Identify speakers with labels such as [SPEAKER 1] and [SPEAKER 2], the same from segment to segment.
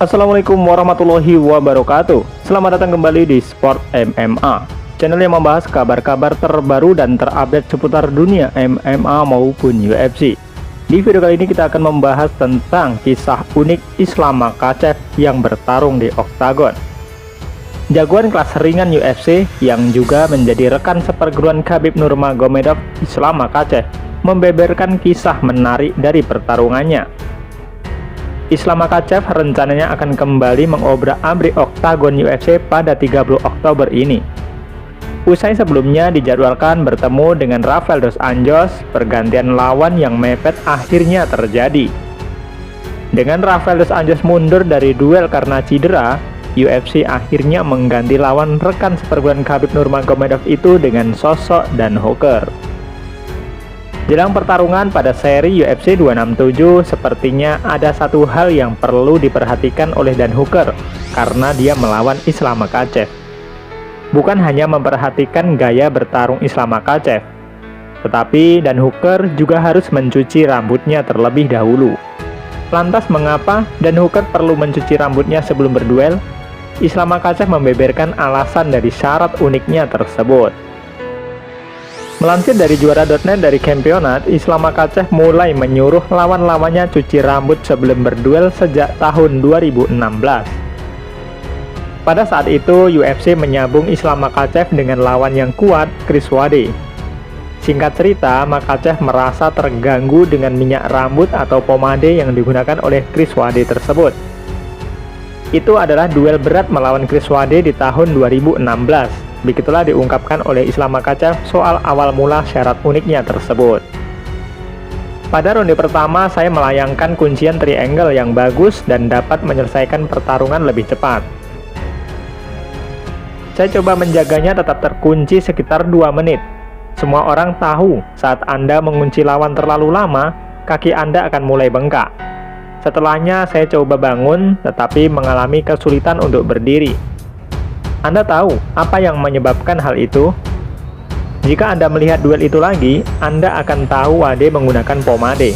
[SPEAKER 1] Assalamualaikum warahmatullahi wabarakatuh. Selamat datang kembali di Sport MMA, channel yang membahas kabar-kabar terbaru dan terupdate seputar dunia MMA maupun UFC. Di video kali ini kita akan membahas tentang kisah unik Islam Makhachev yang bertarung di oktagon. Jagoan kelas ringan UFC yang juga menjadi rekan seperguruan Khabib Nurmagomedov, Islam Makhachev membeberkan kisah menarik dari pertarungannya. Islam Makhachev rencananya akan kembali mengobrak-abrik oktagon UFC pada 30 Oktober ini. Usai sebelumnya dijadwalkan bertemu dengan Rafael dos Anjos, pergantian lawan yang mepet akhirnya terjadi. Dengan Rafael dos Anjos mundur dari duel karena cedera, UFC akhirnya mengganti lawan rekan seperguruan Khabib Nurmagomedov itu dengan sosok Dan Hooker. Jelang pertarungan pada seri UFC 267, sepertinya ada satu hal yang perlu diperhatikan oleh Dan Hooker karena dia melawan Islam Makhachev. Bukan hanya memperhatikan gaya bertarung Islam Makhachev, tetapi Dan Hooker juga harus mencuci rambutnya terlebih dahulu. Lantas mengapa Dan Hooker perlu mencuci rambutnya sebelum berduel? Islam Makhachev membeberkan alasan dari syarat uniknya tersebut. Melansir dari juara.net dari Championat, Islam Makhachev mulai menyuruh lawan-lawannya cuci rambut sebelum berduel sejak tahun 2016. Pada saat itu, UFC menyambung Islam Makhachev dengan lawan yang kuat, Chris Wade. Singkat cerita, Makhachev merasa terganggu dengan minyak rambut atau pomade yang digunakan oleh Chris Wade tersebut. Itu adalah duel berat melawan Chris Wade di tahun 2016. Begitulah diungkapkan oleh Islam Makhachev soal awal mula syarat uniknya tersebut. Pada ronde pertama, saya melayangkan kuncian triangle yang bagus dan dapat menyelesaikan pertarungan lebih cepat. Saya coba menjaganya tetap terkunci sekitar 2 menit. Semua orang tahu saat Anda mengunci lawan terlalu lama, kaki Anda akan mulai bengkak. Setelahnya saya coba bangun, tetapi mengalami kesulitan untuk berdiri. Anda tahu apa yang menyebabkan hal itu? Jika Anda melihat duel itu lagi, Anda akan tahu Wade menggunakan pomade.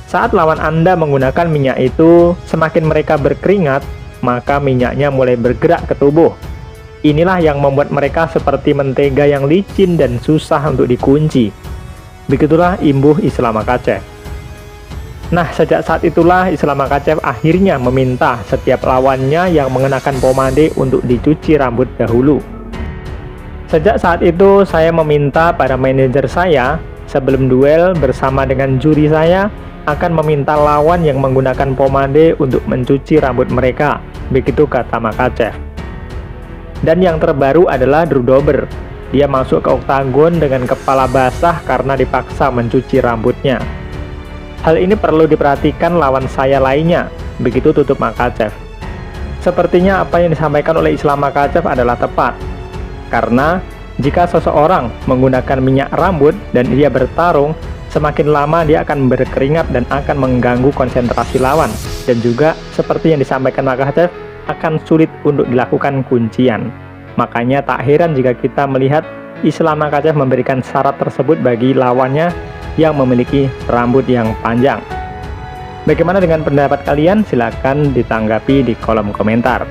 [SPEAKER 1] Saat lawan Anda menggunakan minyak itu, semakin mereka berkeringat, maka minyaknya mulai bergerak ke tubuh. Inilah yang membuat mereka seperti mentega yang licin dan susah untuk dikunci. Begitulah imbuh Islam Makhachev. Nah, sejak saat itulah Islam Makhachev akhirnya meminta setiap lawannya yang mengenakan pomade untuk dicuci rambut dahulu. Sejak saat itu, saya meminta pada manajer saya, sebelum duel bersama dengan juri saya, akan meminta lawan yang menggunakan pomade untuk mencuci rambut mereka. Begitu kata Makhachev. Dan yang terbaru adalah Drew Dober. Dia masuk ke oktagon dengan kepala basah karena dipaksa mencuci rambutnya. Hal ini perlu diperhatikan lawan saya lainnya, begitu tutup Makhachev. Sepertinya apa yang disampaikan oleh Islam Makhachev adalah tepat. Karena jika seseorang menggunakan minyak rambut dan dia bertarung, semakin lama dia akan berkeringat dan akan mengganggu konsentrasi lawan. Dan juga seperti yang disampaikan Makhachev, akan sulit untuk dilakukan kuncian. Makanya tak heran jika kita melihat Islam Makhachev memberikan syarat tersebut bagi lawannya yang memiliki rambut yang panjang. Bagaimana dengan pendapat kalian? Silahkan ditanggapi di kolom komentar.